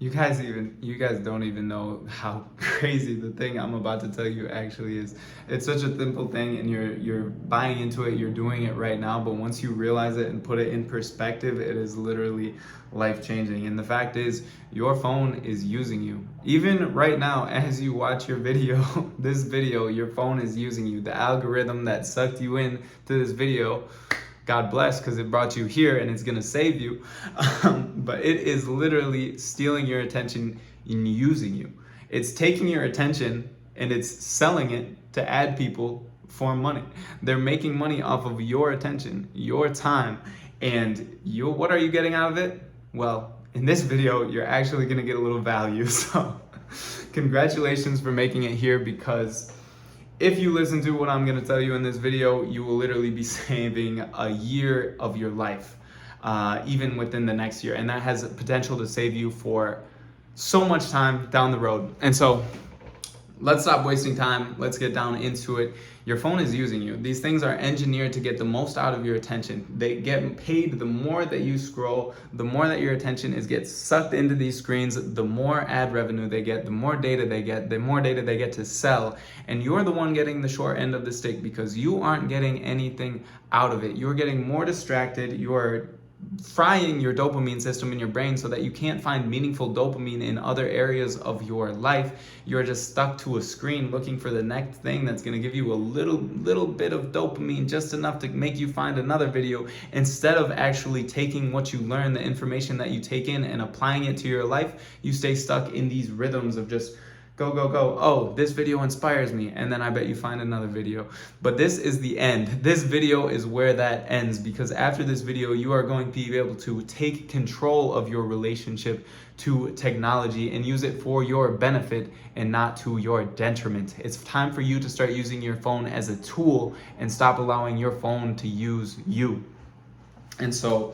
You guys don't even know how crazy the thing I'm about to tell you actually is. It's such a simple thing and you're buying into it, you're doing it right now, but once you realize it and put it in perspective, it is literally life-changing. And the fact is, your phone is using you. Even right now as you watch your video, this video, your phone is using you. The algorithm that sucked you in to this video, God bless, because it brought you here and it's gonna save you. But it is literally stealing your attention and using you. It's taking your attention and it's selling it to ad people for money. They're making money off of your attention, your time, and what are you getting out of it? Well, in this video, you're actually gonna get a little value. So congratulations for making it here, because if you listen to what I'm going to tell you in this video, you will literally be saving a year of your life, even within the next year. And that has potential to save you for so much time down the road. And so let's stop wasting time. Let's get down into it. Your phone is using you. These things are engineered to get the most out of your attention. They get paid the more that you scroll, the more that your attention gets sucked into these screens, the more ad revenue they get, the more data they get, the more data they get to sell. And you're the one getting the short end of the stick because you aren't getting anything out of it. You're getting more distracted. You're frying your dopamine system in your brain so that you can't find meaningful dopamine in other areas of your life. You're just stuck to a screen looking for the next thing that's going to give you a little bit of dopamine, just enough to make you find another video, instead of actually taking what you learn, the information that you take in, and applying it to your life. You stay stuck in these rhythms of just go, go, go. Oh, this video inspires me. And then I bet you find another video. But this is the end. This video is where that ends, because after this video, you are going to be able to take control of your relationship to technology and use it for your benefit and not to your detriment. It's time for you to start using your phone as a tool and stop allowing your phone to use you. And so,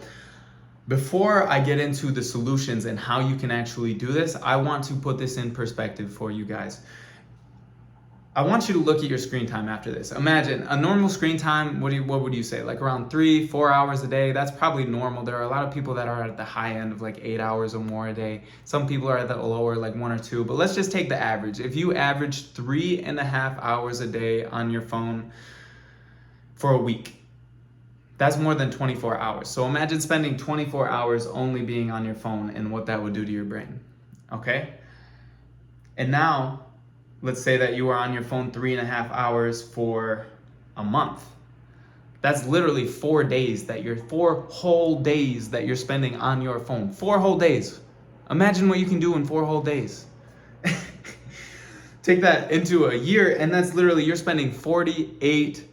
before I get into the solutions and how you can actually do this, I want to put this in perspective for you guys. I want you to look at your screen time after this. Imagine a normal screen time, what would you say? Like around 3-4 hours a day. That's probably normal. There are a lot of people that are at the high end of like 8 hours or more a day. Some people are at the lower, like 1 or 2, but let's just take the average. If you average 3.5 hours a day on your phone for a week, that's more than 24 hours. So imagine spending 24 hours only being on your phone and what that would do to your brain, okay? And now, let's say that you are on your phone 3.5 hours for a month. That's literally 4 days 4 whole days that you're spending on your phone. 4 whole days. Imagine what you can do in 4 whole days. Take that into a year, and that's literally, you're spending 48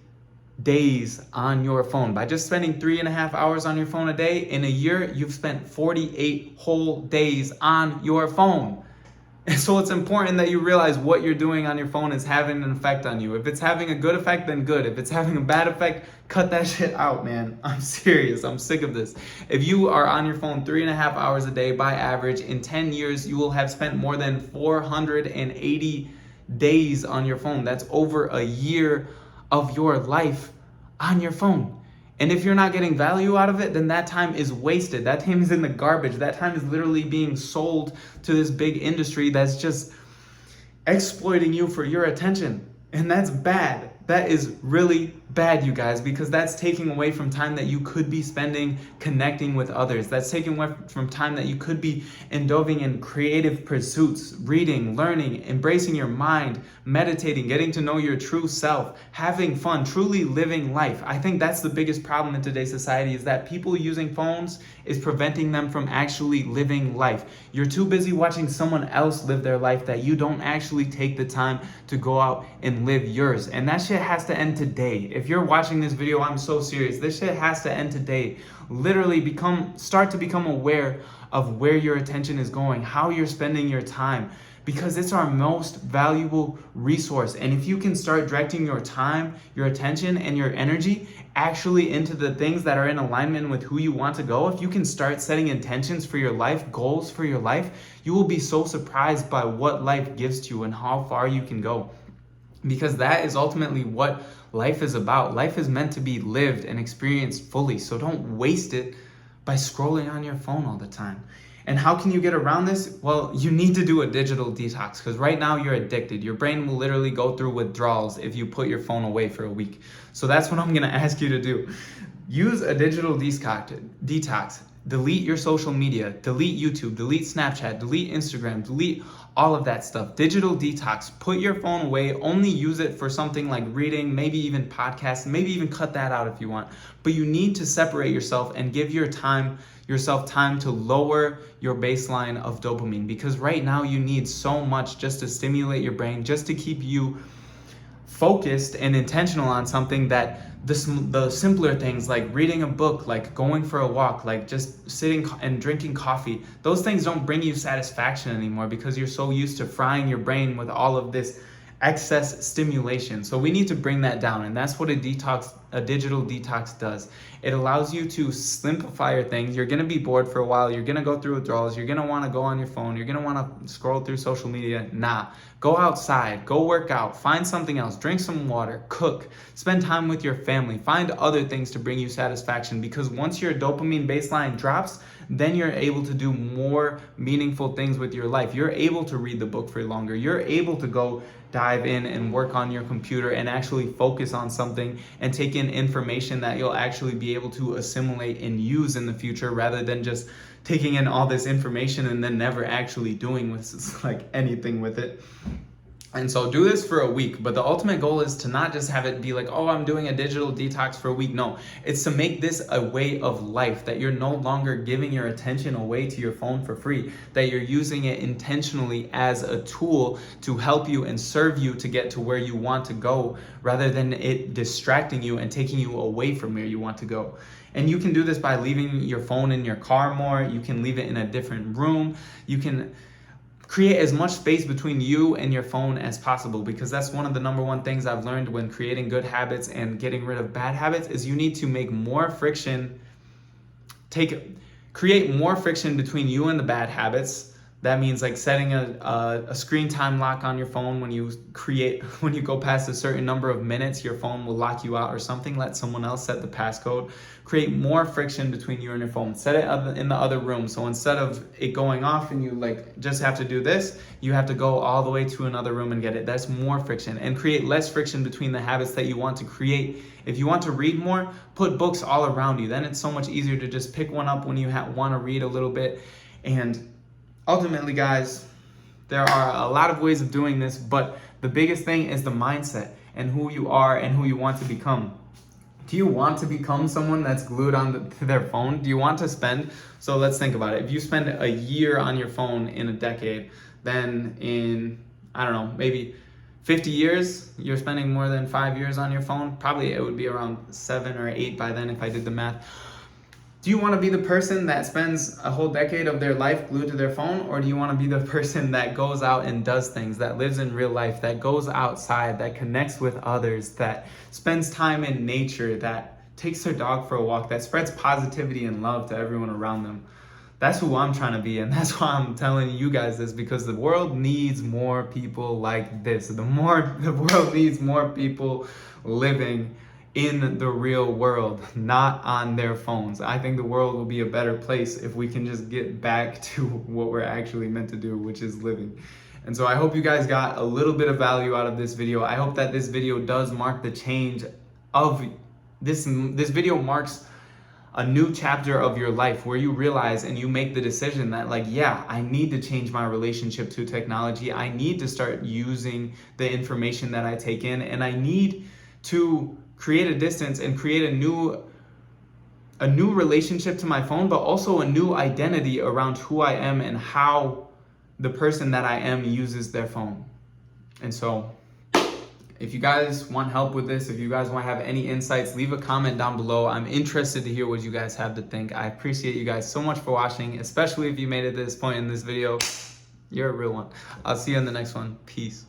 days on your phone. By just spending 3.5 hours on your phone a day, in a year, you've spent 48 whole days on your phone. And so it's important that you realize what you're doing on your phone is having an effect on you. If it's having a good effect, then good. If it's having a bad effect, cut that shit out, man. I'm serious. I'm sick of this. If you are on your phone 3.5 hours a day by average, in 10 years, you will have spent more than 480 days on your phone. That's over a year of your life on your phone. And if you're not getting value out of it, then that time is wasted. That time is in the garbage. That time is literally being sold to this big industry that's just exploiting you for your attention. And that's bad. That is really bad, you guys, because that's taking away from time that you could be spending connecting with others. That's taking away from time that you could be indulging in creative pursuits, reading, learning, embracing your mind, meditating, getting to know your true self, having fun, truly living life. I think that's the biggest problem in today's society, is that people using phones is preventing them from actually living life. You're too busy watching someone else live their life that you don't actually take the time to go out and live yours. And that shit has to end today. If you're watching this video, I'm so serious. This shit has to end today. Literally start to become aware of where your attention is going, how you're spending your time, because it's our most valuable resource. And if you can start directing your time, your attention, and your energy actually into the things that are in alignment with who you want to go, if you can start setting intentions for your life, goals for your life, you will be so surprised by what life gives to you and how far you can go. Because that is ultimately what life is about. Life is meant to be lived and experienced fully. So don't waste it by scrolling on your phone all the time. And how can you get around this? Well, you need to do a digital detox, because right now you're addicted. Your brain will literally go through withdrawals if you put your phone away for a week. So that's what I'm gonna ask you to do. Use a digital detox. Delete your social media, delete YouTube, delete Snapchat, delete Instagram, delete all of that stuff. Digital detox. Put your phone away. Only use it for something like reading, maybe even podcasts, maybe even cut that out if you want. But you need to separate yourself and give yourself time to lower your baseline of dopamine, because right now you need so much just to stimulate your brain, just to keep you focused and intentional on something, that the simpler things like reading a book, like going for a walk, like just sitting and drinking coffee, those things don't bring you satisfaction anymore because you're so used to frying your brain with all of this excess stimulation. So we need to bring that down, and that's what a digital detox does. It allows you to simplify your things. You're gonna be bored for a while, you're gonna go through withdrawals, you're gonna wanna go on your phone, you're gonna wanna scroll through social media. Nah, go outside, go work out, find something else, drink some water, cook, spend time with your family, find other things to bring you satisfaction, because once your dopamine baseline drops, then you're able to do more meaningful things with your life. You're able to read the book for longer. You're able to go dive in and work on your computer and actually focus on something and take in information that you'll actually be able to assimilate and use in the future, rather than just taking in all this information and then never actually doing like anything with it. And so do this for a week, but the ultimate goal is to not just have it be like, oh, I'm doing a digital detox for a week. No, it's to make this a way of life, that you're no longer giving your attention away to your phone for free, that you're using it intentionally as a tool to help you and serve you to get to where you want to go, rather than it distracting you and taking you away from where you want to go. And you can do this by leaving your phone in your car more. You can leave it in a different room. You can create as much space between you and your phone as possible, because that's one of the number one things I've learned when creating good habits and getting rid of bad habits is you need to make more friction, create more friction between you and the bad habits. That means like setting a screen time lock on your phone. When you go past a certain number of minutes, your phone will lock you out or something. Let someone else set the passcode. Create more friction between you and your phone. Set it in the other room. So instead of it going off and you like just have to do this, you have to go all the way to another room and get it. That's more friction. And create less friction between the habits that you want to create. If you want to read more, put books all around you. Then it's so much easier to just pick one up when you want to read a little bit. And ultimately, guys, there are a lot of ways of doing this, but the biggest thing is the mindset and who you are and who you want to become. Do you want to become someone that's glued to their phone? Do you want to so let's think about it. If you spend a year on your phone in a decade, then in, I don't know, maybe 50 years, you're spending more than 5 years on your phone. Probably it would be around 7 or 8 by then if I did the math. Do you want to be the person that spends a whole decade of their life glued to their phone? Or do you want to be the person that goes out and does things, that lives in real life, that goes outside, that connects with others, that spends time in nature, that takes their dog for a walk, that spreads positivity and love to everyone around them? That's who I'm trying to be, and that's why I'm telling you guys this, because the world needs more people like this. The world needs more people living in the real world, not on their phones. I think the world will be a better place if we can just get back to what we're actually meant to do, which is living. And so I hope you guys got a little bit of value out of this video. I hope that this video does mark the change of this video marks a new chapter of your life where you realize and you make the decision that, like, yeah, I need to change my relationship to technology. I need to start using the information that I take in, and I need to create a distance and create a new relationship to my phone, but also a new identity around who I am and how the person that I am uses their phone. And so if you guys want help with this, if you guys want to have any insights, leave a comment down below. I'm interested to hear what you guys have to think. I appreciate you guys so much for watching, especially if you made it to this point in this video. You're a real one. I'll see you in the next one. Peace.